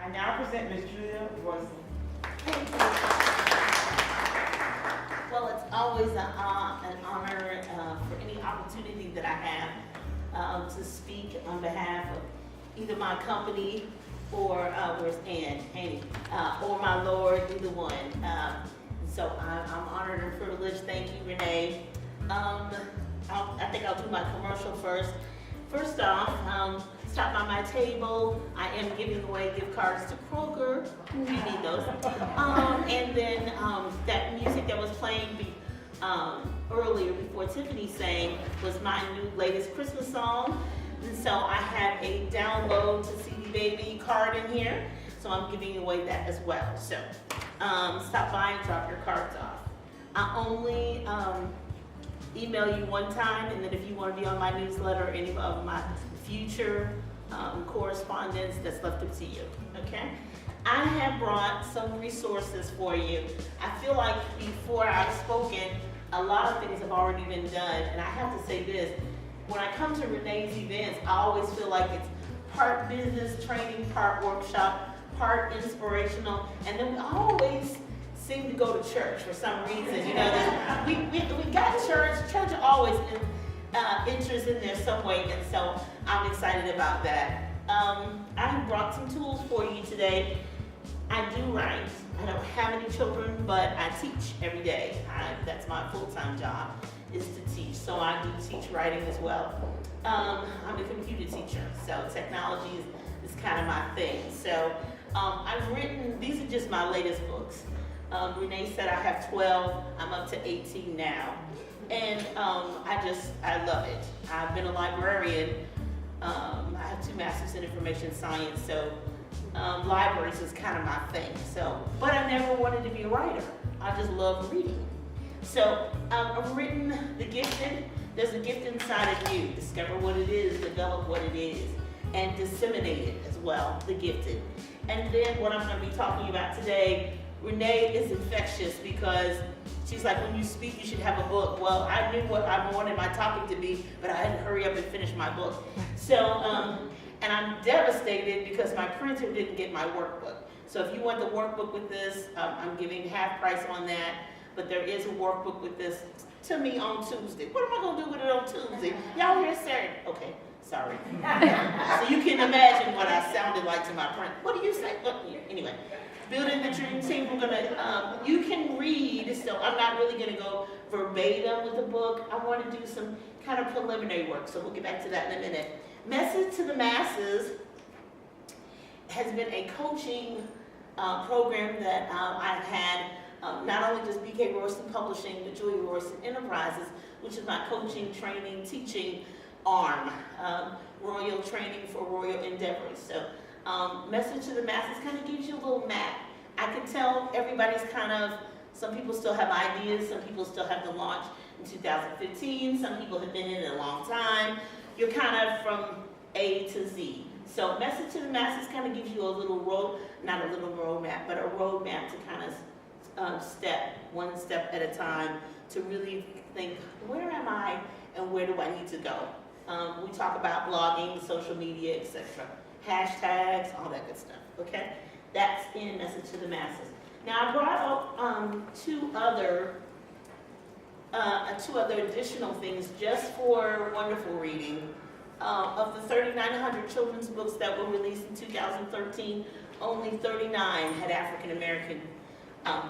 I now present Ms. Julia Royston. Well, it's always an honor for any opportunity that I have to speak on behalf of either my company or where's Ann, Annie, or my Lord, either one. So I'm honored and privileged. Thank you, Renee. I think I'll do my commercial first. First off, stop by my table. I am giving away gift cards to Kroger. You need those. And then that music that was playing earlier before Tiffany sang was my new latest Christmas song. And so I have a download to CD Baby card in here. So I'm giving away that as well. So stop by and drop your cards off. I only email you one time, and then if you want to be on my newsletter or any of my future correspondence, that's left up to you, okay? I have brought some resources for you. I feel like before I've spoken, a lot of things have already been done, and I have to say this, when I come to Renee's events, I always feel like it's part business training, part workshop, part inspirational, and then we always seem to go to church for some reason. You know, we got church always enters in there some way, and so I'm excited about that. I brought some tools for you today. I do write. I don't have any children, but I teach every day. That's my full-time job, is to teach. So I do teach writing as well. I'm a computer teacher, so technology is kind of my thing. So I've written, these are just my latest books. Renee said I have 12, I'm up to 18 now. And I love it. I've been a librarian. I have 2 masters in information science, so libraries is kind of my thing. So, but I never wanted to be a writer. I just love reading. So I've written The Gifted. There's a gift inside of you. Discover what it is, develop what it is, and disseminate it as well, The Gifted. And then what I'm going to be talking about today, Renee is infectious because she's like, when you speak, you should have a book. Well, I knew what I wanted my topic to be, but I had to hurry up and finish my book. So, and I'm devastated because my printer didn't get my workbook. So if you want the workbook with this, I'm giving half price on that, but there is a workbook with this to me on Tuesday. What am I going to do with it on Tuesday? Y'all here Saturday? Okay, sorry. So you can imagine what I sounded like to my print. What do you say? Anyway. Building the Dream Team, we're gonna, you can read, so I'm not really gonna go verbatim with the book. I wanna do some kind of preliminary work, so we'll get back to that in a minute. Message to the Masses has been a coaching program that I've had, not only just BK Royston Publishing, but Julia Royston Enterprises, which is my coaching, training, teaching arm, royal training for royal endeavors. So. Message to the Masses kind of gives you a little map. I can tell everybody's kind of, some people still have ideas, some people still have the launch in 2015, some people have been in it a long time. You're kind of from A to Z. So Message to the Masses kind of gives you a little road, not a little roadmap, but a roadmap to kind of one step at a time, to really think, where am I and where do I need to go? We talk about blogging, social media, etc. Hashtags, all that good stuff, okay? That's in Message to the Masses. Now I brought up two other additional things just for wonderful reading. Of the 3,900 children's books that were released in 2013, only 39 had African American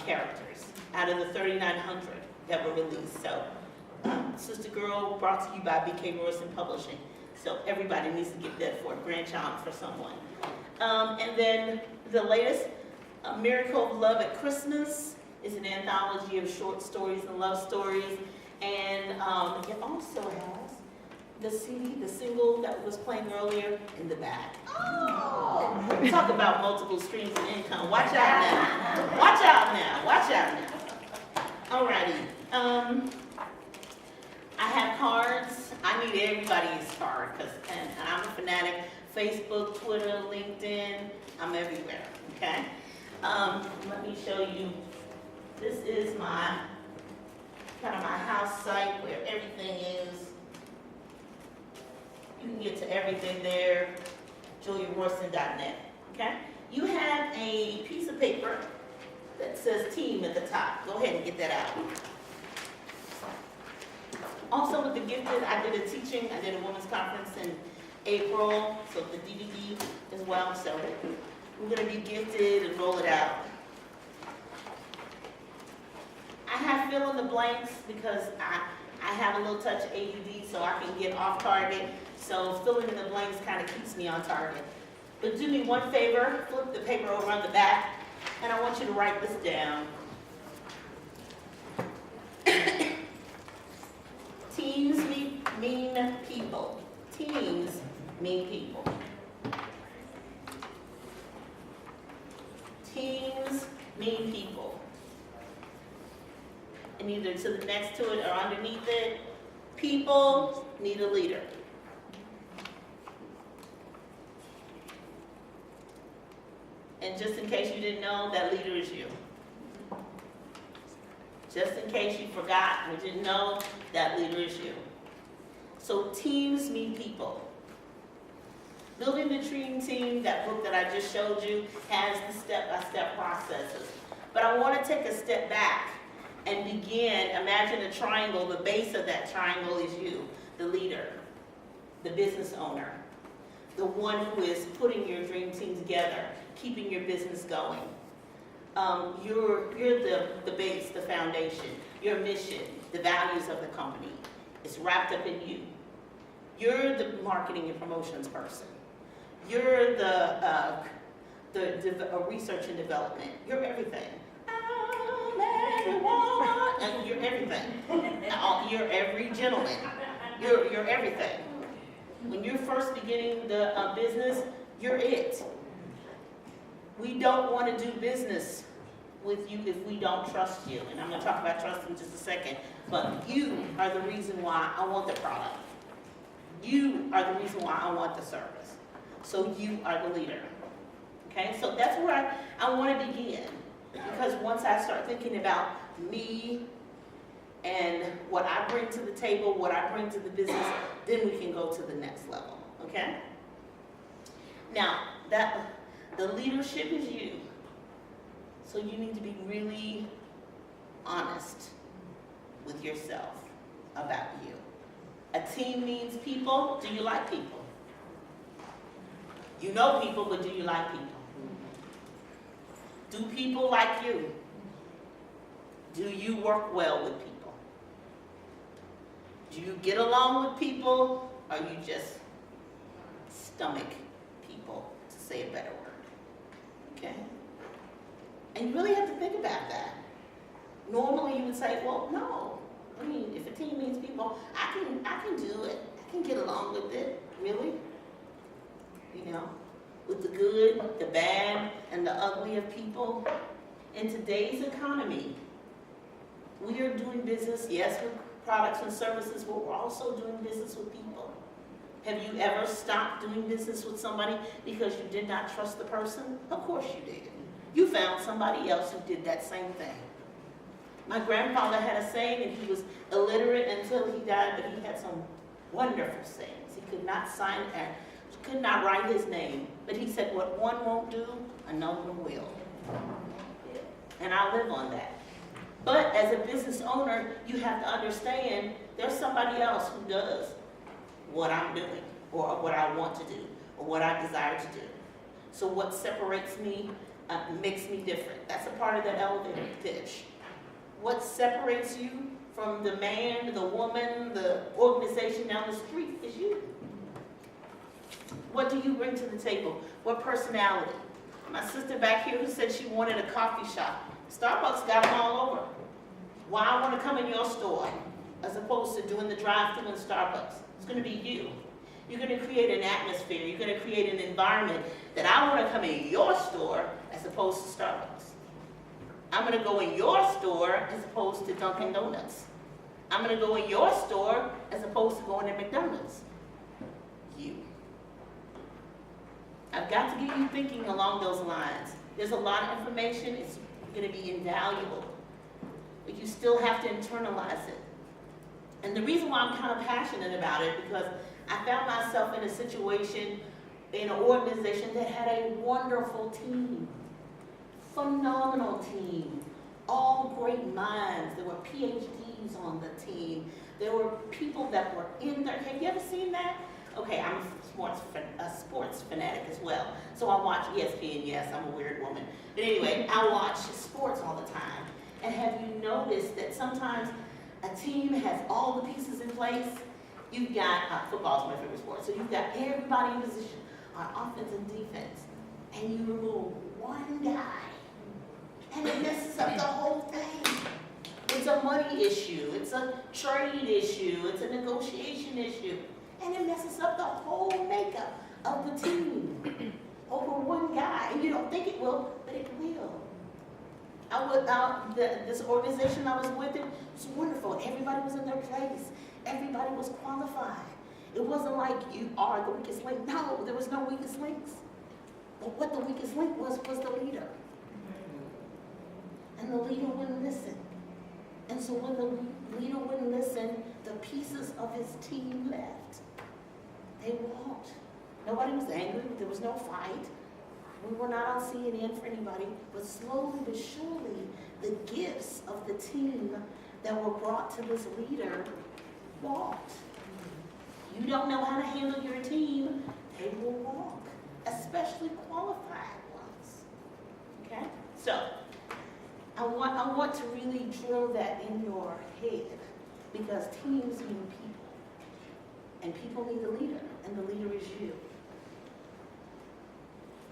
characters out of the 3,900 that were released. So, Sister Girl, brought to you by BK Royston Publishing. So everybody needs to get that for a grandchild for someone. And then the latest, Miracle of Love at Christmas, is an anthology of short stories and love stories. And it also has the CD, the single that was playing earlier in the back. Oh! Talk about multiple streams of income. Watch out now. Watch out now. Watch out now. Alrighty. I have cards. I need everybody's card and I'm a fanatic. Facebook, Twitter, LinkedIn, I'm everywhere, okay? Let me show you. This is my, kind of my house site where everything is. You can get to everything there, juliaroyston.net, okay? You have have a piece of paper that says team at the top. Go ahead and get that out. Also with the gifted, I did a women's conference in April, so the DVD as well. So we're gonna be gifted and roll it out. I have fill in the blanks because I have a little touch of AUD, so I can get off target. So filling in the blanks kind of keeps me on target. But do me one favor, flip the paper over on the back, and I want you to write this down. Teams mean people. Teams mean people. Teams mean people. And either to the next to it or underneath it, people need a leader. And just in case you didn't know, that leader is you. Just in case you forgot or didn't know, that leader is you. So teams mean people. Building the Dream Team, that book that I just showed you, has the step-by-step processes. But I want to take a step back and begin, imagine a triangle. The base of that triangle is you, the leader, the business owner, the one who is putting your dream team together, keeping your business going. You're the base, the foundation, your mission, the values of the company. It's wrapped up in you. You're the marketing and promotions person. You're the research and development. You're everything. Everyone, and you're everything. You're every gentleman. You're everything. When you're first beginning the business, you're it. We don't want to do business with you if we don't trust you. And I'm going to talk about trust in just a second. But you are the reason why I want the product. You are the reason why I want the service. So you are the leader. Okay? So that's where I want to begin. Because once I start thinking about me and what I bring to the table, what I bring to the business, then we can go to the next level. Okay? Now, the leadership is you. So you need to be really honest with yourself about you. A team means people. Do you like people? You know people, but do you like people? Do people like you? Do you work well with people? Do you get along with people, or you just stomach people, to say a better word? Okay? And you really have to think about that. Normally you would say, well, no. I mean, if a team means people, I can do it. I can get along with it. Really? You know? With the good, the bad, and the ugly of people. In today's economy, we are doing business, yes, with products and services, but we're also doing business with people. Have you ever stopped doing business with somebody because you did not trust the person? Of course you did. You found somebody else who did that same thing. My grandfather had a saying, and he was illiterate until he died, but he had some wonderful sayings. He could not could not write his name, but he said, what one won't do, another one will. And I live on that. But as a business owner, you have to understand there's somebody else who does what I'm doing, or what I want to do, or what I desire to do. So what separates me makes me different. That's a part of that elevator pitch. What separates you from the man, the woman, the organization down the street is you. What do you bring to the table? What personality? My sister back here who said she wanted a coffee shop. Starbucks got them all over. Why I want to come in your store as opposed to doing the drive-thru in Starbucks? It's going to be you. You're going to create an atmosphere. You're going to create an environment that I want to come in your store as opposed to Starbucks. I'm going to go in your store as opposed to Dunkin' Donuts. I'm going to go in your store as opposed to going to McDonald's. You. I've got to get you thinking along those lines. There's a lot of information. It's going to be invaluable. But you still have to internalize it. And the reason why I'm kind of passionate about it, because I found myself in a situation, in an organization that had a wonderful team. phenomenal team, all great minds. There were PhDs on the team. There were people that were in there. Have you ever seen that? Okay, I'm a sports fanatic as well. So I watch ESPN. Yes, I'm a weird woman. But anyway, I watch sports all the time. And have you noticed that sometimes a team has all the pieces in place? You've got, football's my favorite sport, so you've got everybody in position on offense and defense. And you remove one guy, and it messes up the whole thing. It's a money issue, it's a trade issue, it's a negotiation issue, and it messes up the whole makeup of the team over one guy. And you don't think it will, but it will. This organization I was with, it was wonderful. Everybody was in their place. Everybody was qualified. It wasn't like you are the weakest link. No, there was no weakest links. But what the weakest link was the leader. And the leader wouldn't listen. And so when the leader wouldn't listen, the pieces of his team left. They walked. Nobody was angry. There was no fight. We were not on CNN for anybody. But slowly but surely, the gifts of the team that were brought to this leader walked. You don't know how to handle your team, they will walk, especially qualified ones. Okay? So, I want to really drill that in your head, because teams mean people. And people need a leader, and the leader is you.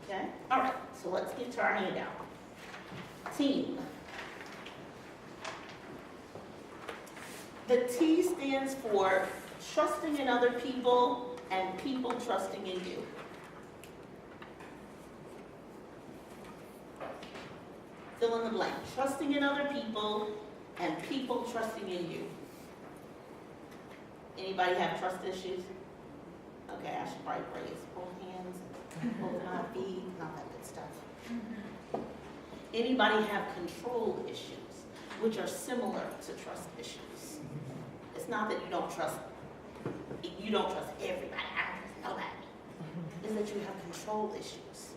Okay? All right, so let's get to our handout. Team. The T stands for trusting in other people and people trusting in you. Fill in the blank. Trusting in other people and people trusting in you. Anybody have trust issues? Okay, I should probably raise both hands, both my feet, and all that good stuff. Anybody have control issues, which are similar to trust issues? It's not that you don't trust everybody, I don't trust nobody. It's that you have control issues.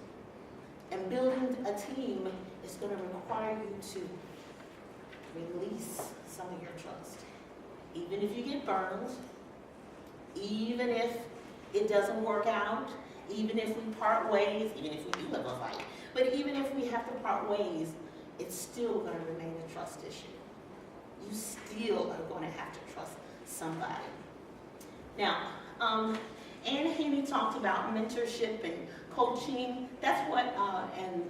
And building a team is going to require you to release some of your trust. Even if you get burned, even if it doesn't work out, even if we part ways, even if we do have a fight, but even if we have to part ways, it's still going to remain a trust issue. You still are going to have to trust somebody. Now, Anne Haney talked about mentorship and coaching. That's what, and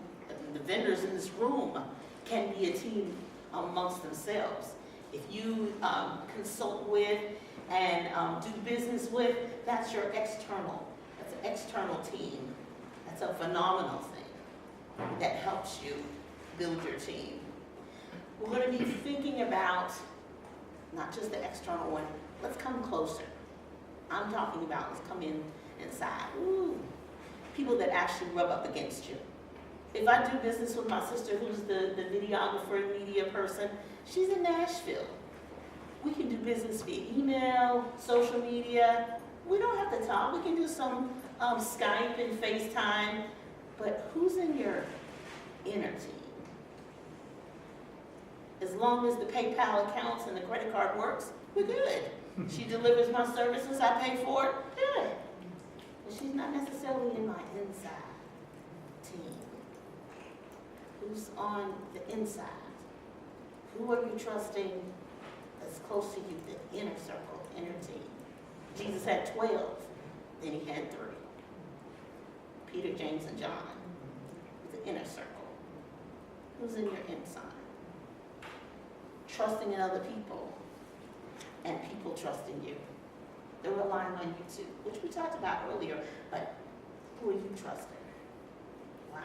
the vendors in this room can be a team amongst themselves. If you consult with and do business with, that's your external. That's an external team. That's a phenomenal thing that helps you build your team. We're going to be thinking about not just the external one. Let's come closer. I'm talking about let's come inside. Ooh, people that actually rub up against you. If I do business with my sister, who's the videographer, media person, she's in Nashville. We can do business via email, social media. We don't have to talk. We can do some Skype and FaceTime. But who's in your inner team? As long as the PayPal accounts and the credit card works, we're good. She delivers my services, I pay for it, good. But she's not necessarily in my inside team. Who's on the inside? Who are you trusting that's close to you, the inner circle, inner team? Jesus had 12, then he had 3. Peter, James, and John, the inner circle. Who's in your inside? Trusting in other people and people trusting you. They're relying on you too, which we talked about earlier, but who are you trusting? Wow.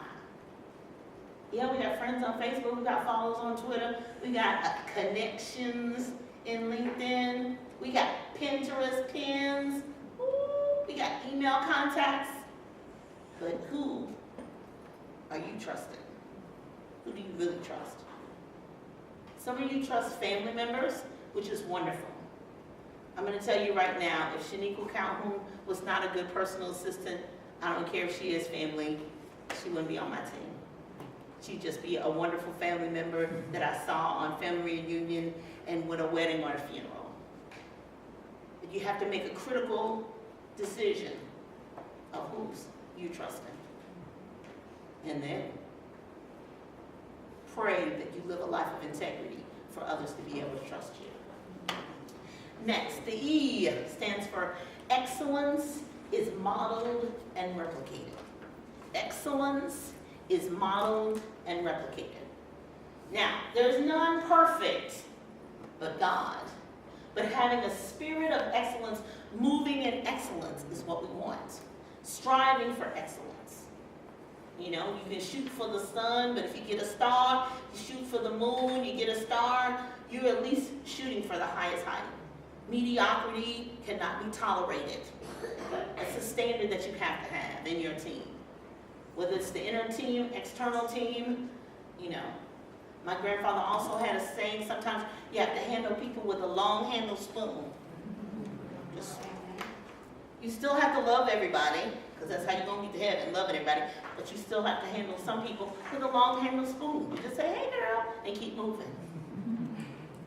Yeah, we got friends on Facebook, we got followers on Twitter, we got connections in LinkedIn, we got Pinterest pins, we got email contacts, but who are you trusting? Who do you really trust? Some of you trust family members, which is wonderful. I'm going to tell you right now, if Shaniqua Calhoun was not a good personal assistant, I don't care if she is family, she wouldn't be on my team. She'd just be a wonderful family member that I saw on family reunion and with a wedding or a funeral. But you have to make a critical decision of who's you trusting. And then pray that you live a life of integrity for others to be able to trust you. Next, the E stands for excellence is modeled and replicated. Excellence is modeled and replicated. Now, there's none perfect but God. But having a spirit of excellence, moving in excellence is what we want. Striving for excellence. You know, you can shoot for the sun, but if you get a star, you shoot for the moon, you get a star, you're at least shooting for the highest height. Mediocrity cannot be tolerated. It's a standard that you have to have in your team. Whether it's the inner team, external team, you know. My grandfather also had a saying, sometimes you have to handle people with a long handled spoon. You still have to love everybody, because that's how you're going to get to heaven, loving everybody, but you still have to handle some people with a long handled spoon. You just say, hey girl, and keep moving.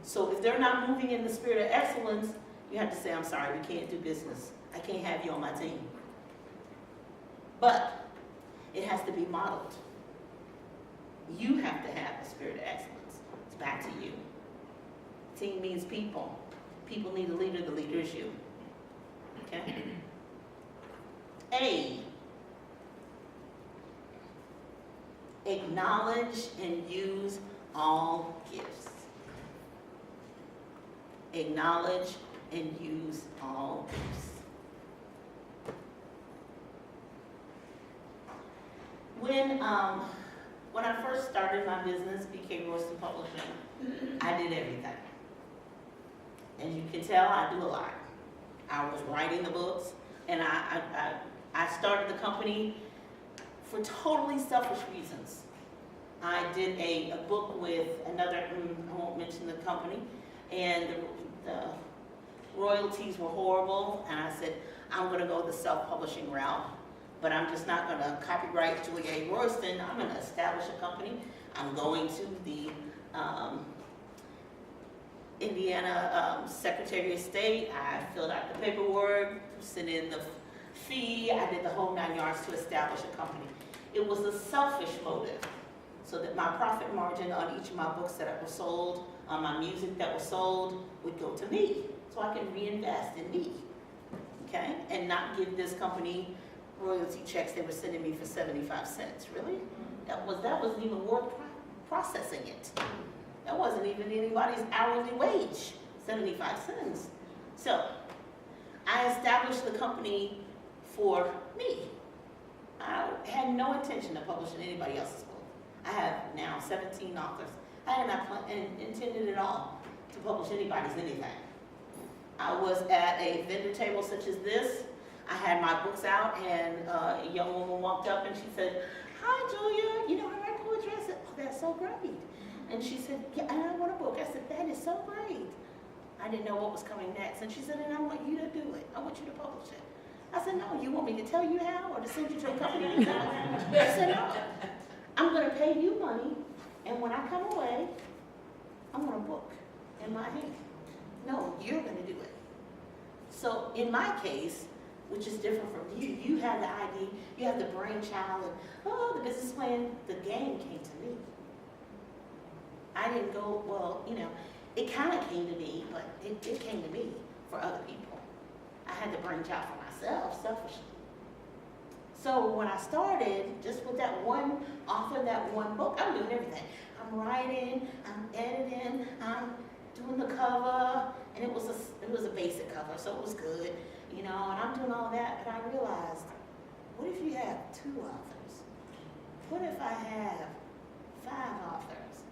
So if they're not moving in the spirit of excellence, you have to say, I'm sorry, we can't do business. I can't have you on my team. But it has to be modeled. You have to have a spirit of excellence. It's back to you. Team means people. People need a leader. The leader is you. Okay? A, acknowledge and use all gifts. Acknowledge and use all gifts. When I first started my business, A Royston Publishing, I did everything. As you can tell, I do a lot. I was writing the books, and I started the company for totally selfish reasons. I did a book with another, I won't mention the company, and the royalties were horrible, and I said, I'm going to go the self-publishing route, but I'm just not going to copyright Julia A. Royston. I'm going to establish a company. I'm going to the Indiana Secretary of State. I filled out the paperwork, sent in the fee. I did the whole 9 yards to establish a company. It was a selfish motive, so that my profit margin on each of my books that were sold, on my music that was sold, would go to me, so I can reinvest in me, okay? And not give this company royalty checks they were sending me for 75 cents, really? That wasn't even worth processing it. That wasn't even anybody's hourly wage, 75 cents. So, I established the company for me. I had no intention of publishing anybody else's book. I have now 17 authors. I had not intended at all to publish anybody's anything. I was at a vendor table such as this. I had my books out, and a young woman walked up and she said, hi Julia, you know I write poetry. I said, oh, that's so great. And she said, yeah, I want a book. I said, that is so great. I didn't know what was coming next. And she said, and I want you to do it. I want you to publish it. I said, no, you want me to tell you how or to send you to a company? I said, no, I'm going to pay you money, and when I come away, I want a book in my hand. No, you're going to do it. So in my case, which is different from you, you have the idea, you have the brainchild, and the business plan, the game came to me. I didn't go, well, you know, it kind of came to me, but it came to me for other people. I had the brainchild for myself, selfishly. So when I started, just with that one author, that one book, I'm doing everything. I'm writing, I'm editing, I'm doing the cover, and it was a basic cover, so it was good, you know, and I'm doing all that, but I realized, what if you have 2 authors? What if I have 5 authors?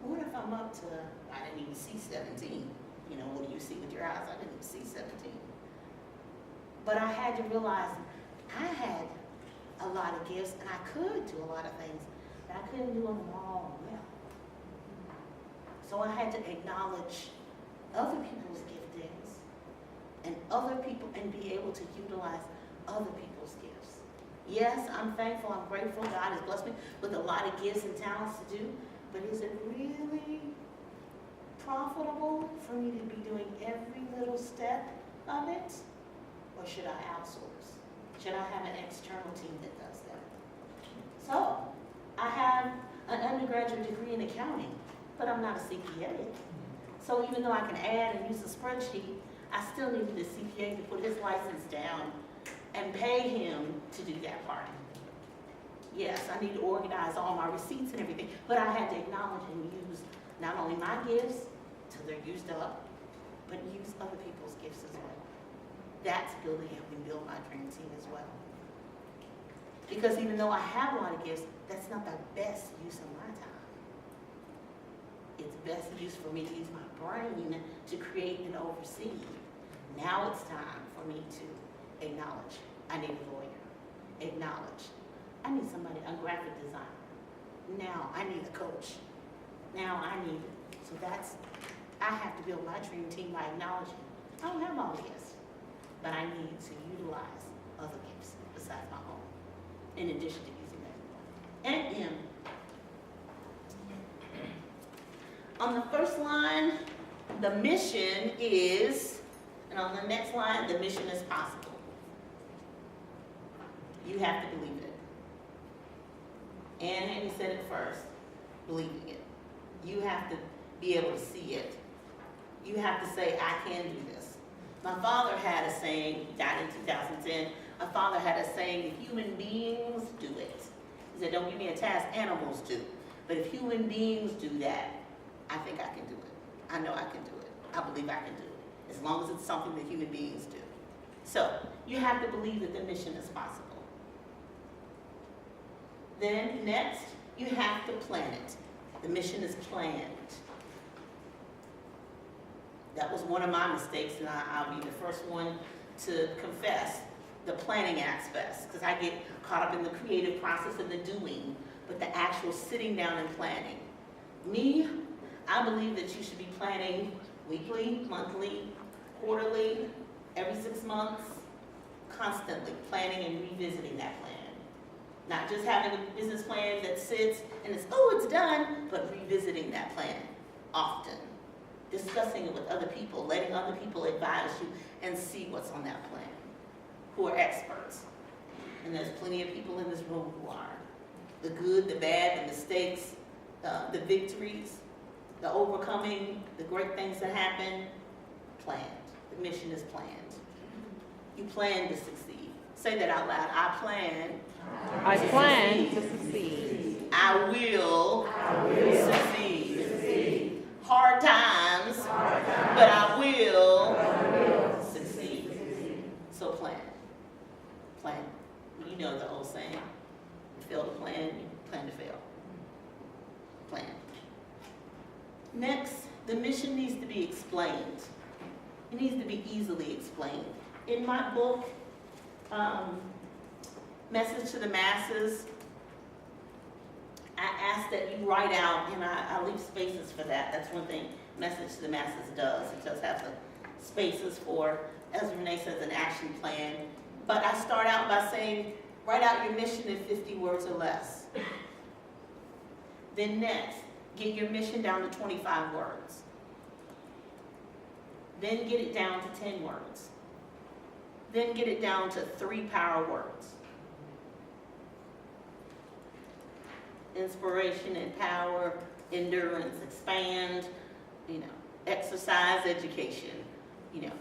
What if I'm up to, I didn't even see 17. You know, what do you see with your eyes? I didn't even see 17. But I had to realize I had a lot of gifts, and I could do a lot of things, but I couldn't do them all well. So I had to acknowledge other people's giftings and other people, and be able to utilize other people's gifts. Yes, I'm thankful, I'm grateful. God has blessed me with a lot of gifts and talents to do, but is it really profitable for me to be doing every little step of it? Or should I outsource? Should I have an external team that does that? So, I have an undergraduate degree in accounting, but I'm not a CPA. So even though I can add and use a spreadsheet, I still needed a CPA to put his license down and pay him to do that part. Yes, I need to organize all my receipts and everything, but I had to acknowledge and use not only my gifts till they're used up, but use other people's gifts as well. That's building, helping build my dream team as well. Because even though I have a lot of gifts, that's not the best use of my time. It's best use for me to use my brain to create and oversee. Now it's time for me to acknowledge I need a lawyer. Acknowledge I need somebody, a graphic designer. Now I need a coach. Now I need, so that's, I have to build my dream team by acknowledging I don't have all this, but I need to utilize other gifts besides my own, in addition to using that. And M. On the first line, the mission is, and on the next line, the mission is possible. You have to believe it. Ann Haney said it first, believing it. You have to be able to see it. You have to say, I can do this. My father had a saying, he died in 2010, my father had a saying, if human beings do it. He said, don't give me a task, animals do. But if human beings do that, I think I can do it. I know I can do it. I believe I can do it. As long as it's something that human beings do. So, you have to believe that the mission is possible. Then, next, you have to plan it. The mission is planned. That was one of my mistakes, and I'll be the first one to confess the planning aspects, because I get caught up in the creative process and the doing, but the actual sitting down and planning. Me, I believe that you should be planning weekly, monthly, quarterly, every 6 months, constantly planning and revisiting that plan. Not just having a business plan that sits and it's, oh, it's done, but revisiting that plan often. Discussing it with other people, letting other people advise you and see what's on that plan, who are experts. And there's plenty of people in this room who are. The good, the bad, the mistakes, the victories, the overcoming, the great things that happen, planned. The mission is planned. You plan to succeed. Say that out loud. I plan to succeed. I will succeed. Hard times, but I will succeed. So plan. Plan. You know the old saying. You fail to plan, you plan to fail. Plan. Next, the mission needs to be explained. It needs to be easily explained. In my book, Message to the Masses, I ask that you write out, and I leave spaces for that. That's one thing Message to the Masses does. It does have the spaces for, as Renee says, an action plan. But I start out by saying, write out your mission in 50 words or less. Then next, get your mission down to 25 words. Then get it down to 10 words. Then get it down to 3 power words. Inspiration, empower, endurance, expand, exercise, education.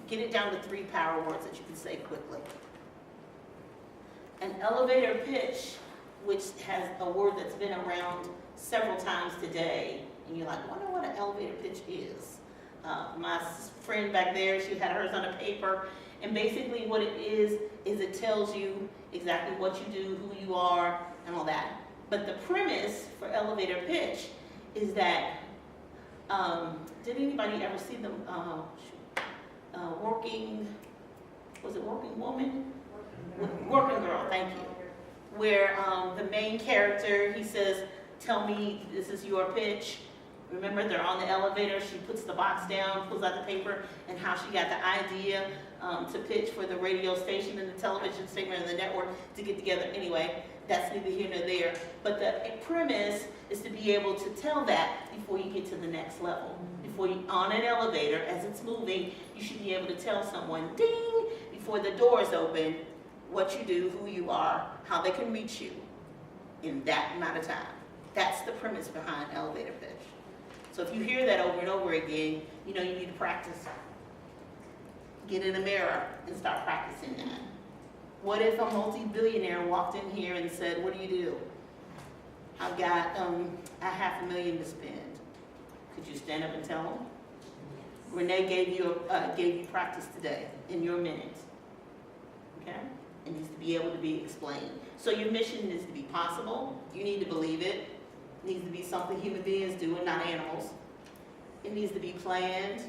Get it down to 3 power words that you can say quickly. An elevator pitch, which has a word that's been around several times today, and you're like, wonder what an elevator pitch is. My friend back there, she had hers on a paper, and basically what it is it tells you exactly what you do, who you are, and all that. But the premise for elevator pitch is that, did anybody ever see the Working Woman? Working Girl, thank you. Where the main character, he says, tell me, this is your pitch, Remember, they're on the elevator, she puts the box down, pulls out the paper, and how she got the idea to pitch for the radio station and the television station and the network to get together. Anyway, that's neither here nor there. But the premise is to be able to tell that before you get to the next level. Before you, on an elevator, as it's moving, you should be able to tell someone, ding, before the doors open, what you do, who you are, how they can reach you in that amount of time. That's the premise behind elevator pitch. So if you hear that over and over again, you know you need to practice. Get in a mirror and start practicing that. What if a multi-billionaire walked in here and said, what do you do? I've got $500,000 to spend. Could you stand up and tell them? Renee gave you practice today in your minute. Okay? It needs to be able to be explained. So your mission needs to be possible. You need to believe it. It needs to be something human beings do and not animals. It needs to be planned.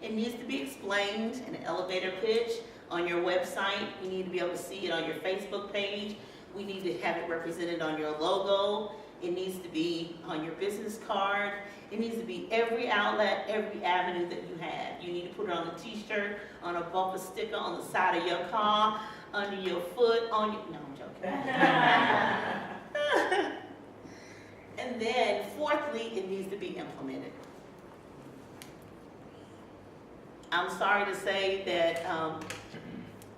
It needs to be explained in an elevator pitch on your website. You need to be able to see it on your Facebook page. We need to have it represented on your logo. It needs to be on your business card. It needs to be every outlet, every avenue that you have. You need to put it on a t-shirt, on a bumper sticker, on the side of your car, under your foot, on your, no, I'm joking. And then fourthly, it needs to be implemented. I'm sorry to say that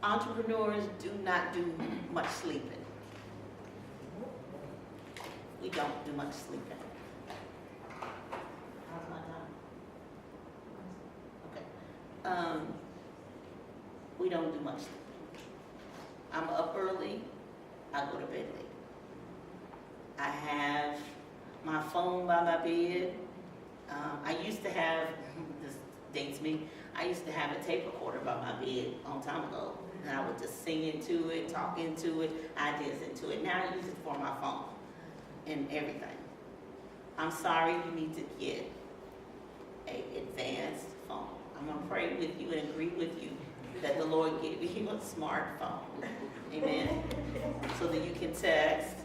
entrepreneurs do not do much sleeping. We don't do much sleeping. How's my time? Okay. We don't do much sleeping. I'm up early, I go to bed late. I have my phone by my bed. I used to have, this dates me, I used to have a tape recorder by my bed a long time ago. And I would just sing into it, talk into it, ideas into it. Now I use it for my phone and everything. I'm sorry, you need to get an advanced phone. I'm gonna pray with you and agree with you that the Lord gave you a smartphone. Amen. So that you can text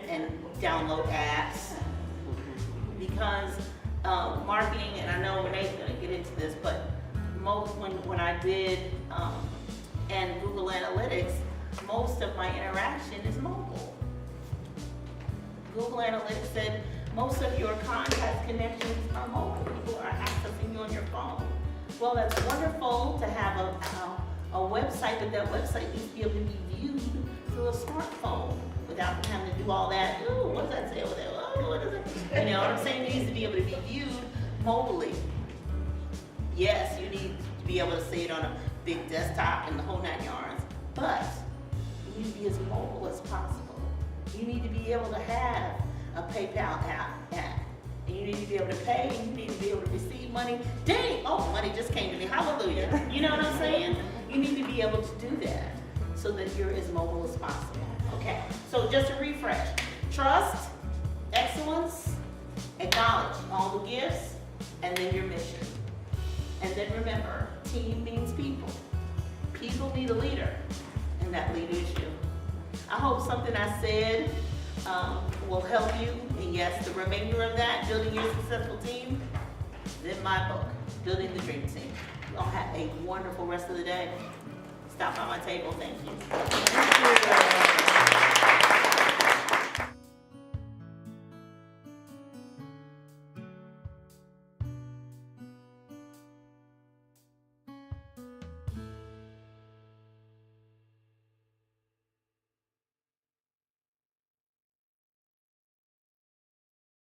and download apps. Because marketing, and I know Renee's gonna get into this, but when I did and Google Analytics, most of my interaction is mobile. Google Analytics said most of your contact connections are mobile. People are accessing you on your phone. Well, that's wonderful to have a website, but that website needs to be able to be viewed through a smartphone without having to do all that. Ooh, what does that say over there? Oh, what is it? You know what I'm saying? It needs to be able to be viewed mobilely. Yes, you need to be able to see it on a big desktop and the whole 9 yards, but you need to be as mobile as possible. You need to be able to have a PayPal app, and you need to be able to pay, and you need to be able to receive money. Dang, oh, money just came to me, hallelujah. You know what I'm saying? You need to be able to do that so that you're as mobile as possible. Okay, so just a refresh. Trust, excellence, acknowledge all the gifts, and then your mission. And then remember, team means people. People need a leader, and that leader is you. I hope something I said will help you. And yes, the remainder of that, building your successful team, is in my book, Building the Dream Team. You all have a wonderful rest of the day. Stop by my table. Thank you. Thank you.